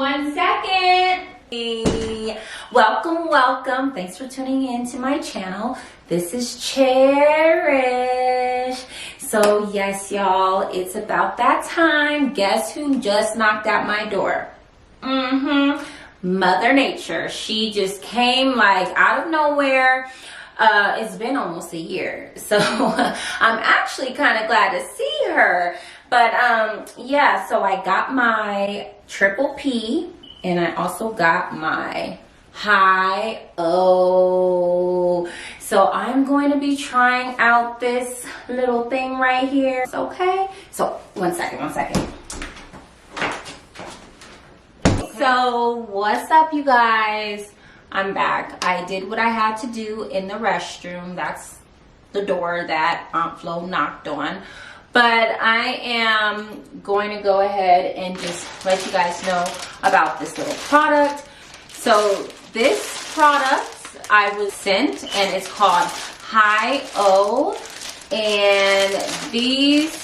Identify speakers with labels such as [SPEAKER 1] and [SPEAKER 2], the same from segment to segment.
[SPEAKER 1] 1 second. Hey, welcome. Thanks for tuning in to my channel. This is Cherish. So yes, y'all, it's about that time. Guess who just knocked at my door? Mother Nature. She just came like out of nowhere. It's been almost a year, so I'm actually kind of glad to see her. But yeah, so I got my triple P and I also got my high O. So I'm going to be trying out this little thing right here. Okay, so one second. So what's up, you guys? I'm back. I did what I had to do in the restroom. That's the door that Aunt Flo knocked on. But I am going to go ahead and just let you guys know about this little product. So this product I was sent, and it's called High O. And these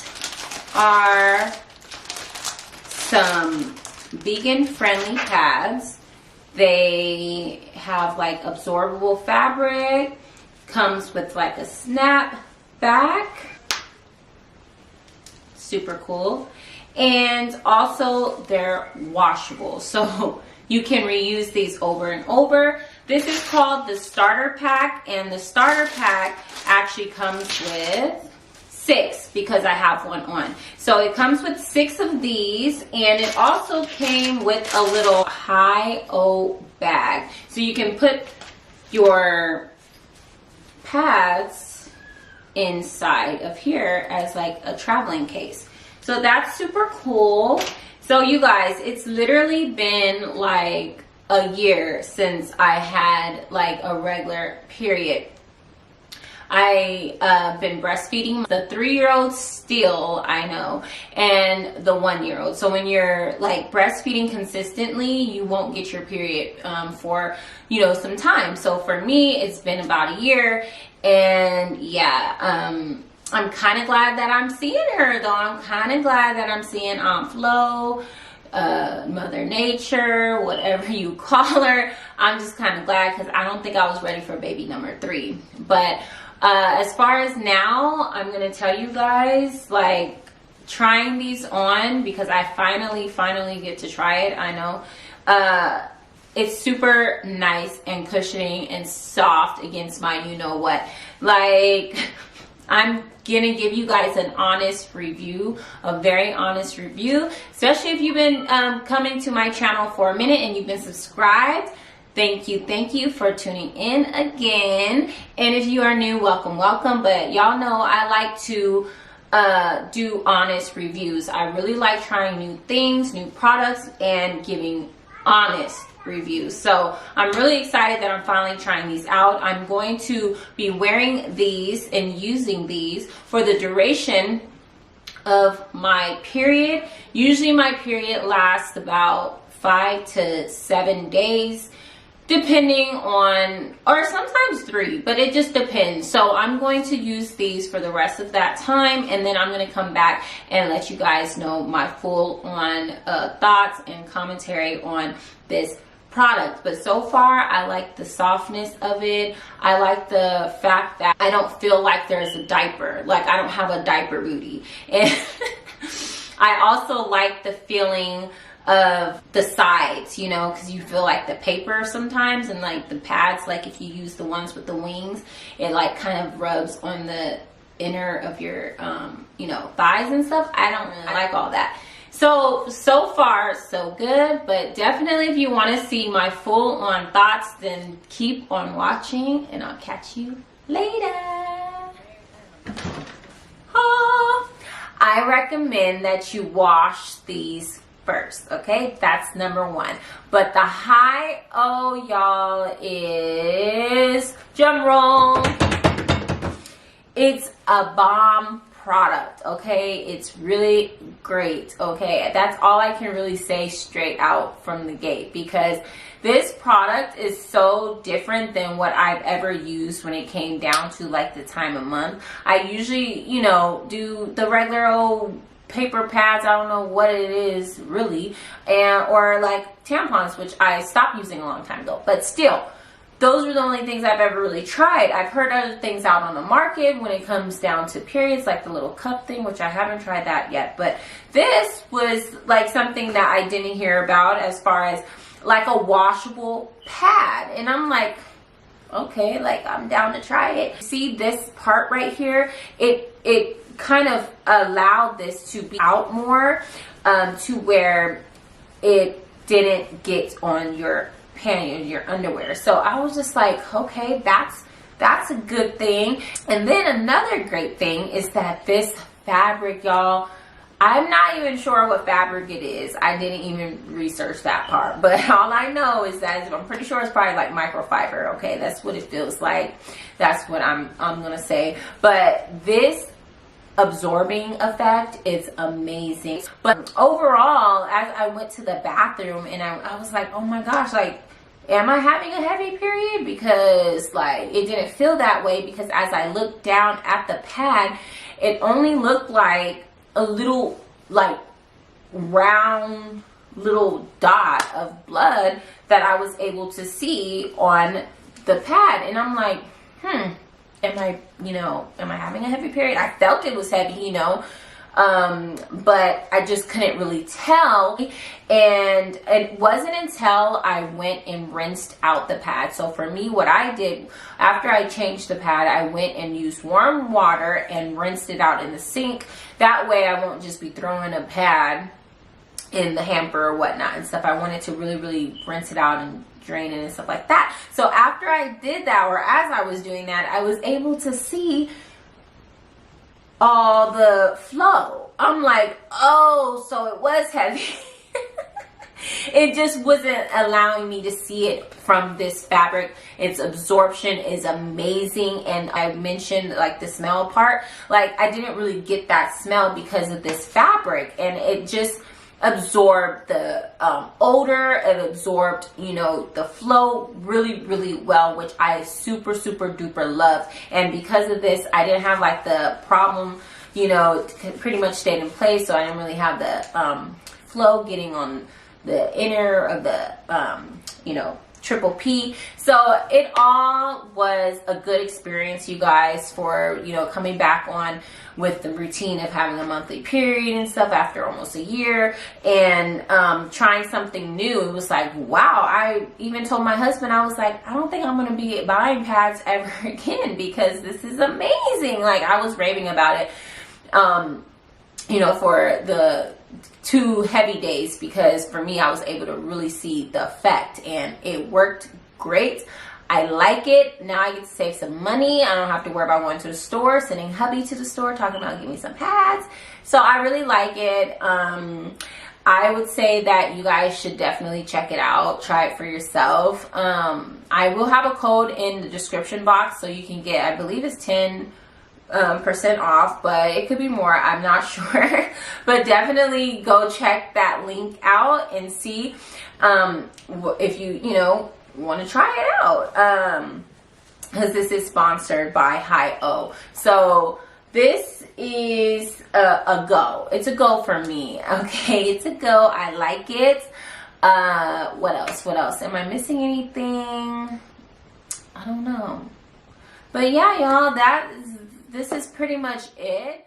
[SPEAKER 1] are some vegan friendly pads. They have like absorbable fabric, comes with like a snap back, super cool, and also they're washable, so you can reuse these over and over. This is called the starter pack, and the starter pack actually comes with 6 because I have one on. So it comes with 6 of these, and it also came with a little High O bag. So you can put your pads inside of here as like a traveling case. So that's super cool. So you guys, it's literally been like a year since I had like a regular period. I been breastfeeding the 3-year-old still, I know, and the 1-year-old. So when you're like breastfeeding consistently, you won't get your period for, you know, some time. So for me, it's been about a year, and yeah, I'm kind of glad that I'm seeing her though. I'm kind of glad that I'm seeing Aunt Flo, Mother Nature, whatever you call her. I'm just kind of glad because I don't think I was ready for baby number 3. But as far as now, I'm gonna tell you guys, like, trying these on because I finally get to try it. I know it's super nice and cushioning and soft against my you know what. Like, I'm gonna give you guys an honest review, a very honest review, especially if you've been coming to my channel for a minute and you've been subscribed. Thank you for tuning in again. And if you are new, welcome. But y'all know I like to do honest reviews. I really like trying new things, new products, and giving honest reviews. So I'm really excited that I'm finally trying these out. I'm going to be wearing these and using these for the duration of my period. Usually my period lasts about 5 to 7 days, depending on, or sometimes 3, but it just depends. So I'm going to use these for the rest of that time, and then I'm going to come back and let you guys know my full on thoughts and commentary on this product. But so far, I like the softness of it. I like the fact that I don't feel like there's a diaper, like I don't have a diaper booty. And I also like the feeling of the sides, you know, because you feel like the paper sometimes, and like the pads, like if you use the ones with the wings, it like kind of rubs on the inner of your you know, thighs and stuff. I don't really like all that. So far so good, but definitely if you want to see my full on thoughts, then keep on watching and I'll catch you later. I recommend that you wash these first, okay? That's number 1. But the High O, y'all, is, drum roll, it's a bomb product, okay? It's really great, okay? That's all I can really say straight out from the gate, because this product is so different than what I've ever used when it came down to like the time of month. I usually, you know, do the regular old paper pads, I don't know what it is really, or like tampons, which I stopped using a long time ago. But still, those are the only things I've ever really tried. I've heard other things out on the market when it comes down to periods, like the little cup thing, which I haven't tried that yet. But this was like something that I didn't hear about, as far as like a washable pad. And I'm like, okay, like I'm down to try it. See this part right here? It kind of allowed this to be out more, to where it didn't get on your panty, your underwear. So I was just like, okay, that's a good thing. And then another great thing is that this fabric, y'all, I'm not even sure what fabric it is. I didn't even research that part, but all I know is that I'm pretty sure it's probably like microfiber. Okay, that's what it feels like. That's what I'm gonna say. But this absorbing effect is amazing. But overall, as I went to the bathroom, and I was like, oh my gosh, like, am I having a heavy period? Because like it didn't feel that way, because as I looked down at the pad, it only looked like a little like round little dot of blood that I was able to see on the pad. And I'm like, am I having a heavy period? I felt it was heavy, but I just couldn't really tell. And it wasn't until I went and rinsed out the pad. So for me, what I did after I changed the pad, I went and used warm water and rinsed it out in the sink. That way I won't just be throwing a pad in the hamper or whatnot and stuff. I wanted to really, really rinse it out and drain it and stuff like that. So after I did that, or as I was doing that, I was able to see all the flow. I'm like, oh, so it was heavy. It just wasn't allowing me to see it from this fabric. Its absorption is amazing. And I mentioned like the smell part, like I didn't really get that smell because of this fabric, and it just absorbed the odor. It absorbed, the flow really, really well, which I super, super duper love. And because of this, I didn't have like the problem, it pretty much stayed in place. So I didn't really have the flow getting on the inner of the, triple P. So it all was a good experience, you guys, for, coming back on with the routine of having a monthly period and stuff after almost a year, and trying something new. It was like, wow. I even told my husband, I was like, I don't think I'm going to be buying pads ever again, because this is amazing. Like, I was raving about it, for the 2 heavy days, because for me, I was able to really see the effect, and it worked great. I like it. Now I get to save some money. I don't have to worry about going to the store, sending hubby to the store, talking about give me some pads. So I really like it. I would say that you guys should definitely check it out. Try it for yourself. I will have a code in the description box, so you can get, I believe it's 10% off, but it could be more. I'm not sure. But definitely go check that link out and see if you want to try it out, because this is sponsored by Hi-O. So this is a go. It's a go for me. Okay, it's a go. I like it. What else? Am I missing anything? I don't know. But yeah, y'all, this is pretty much it.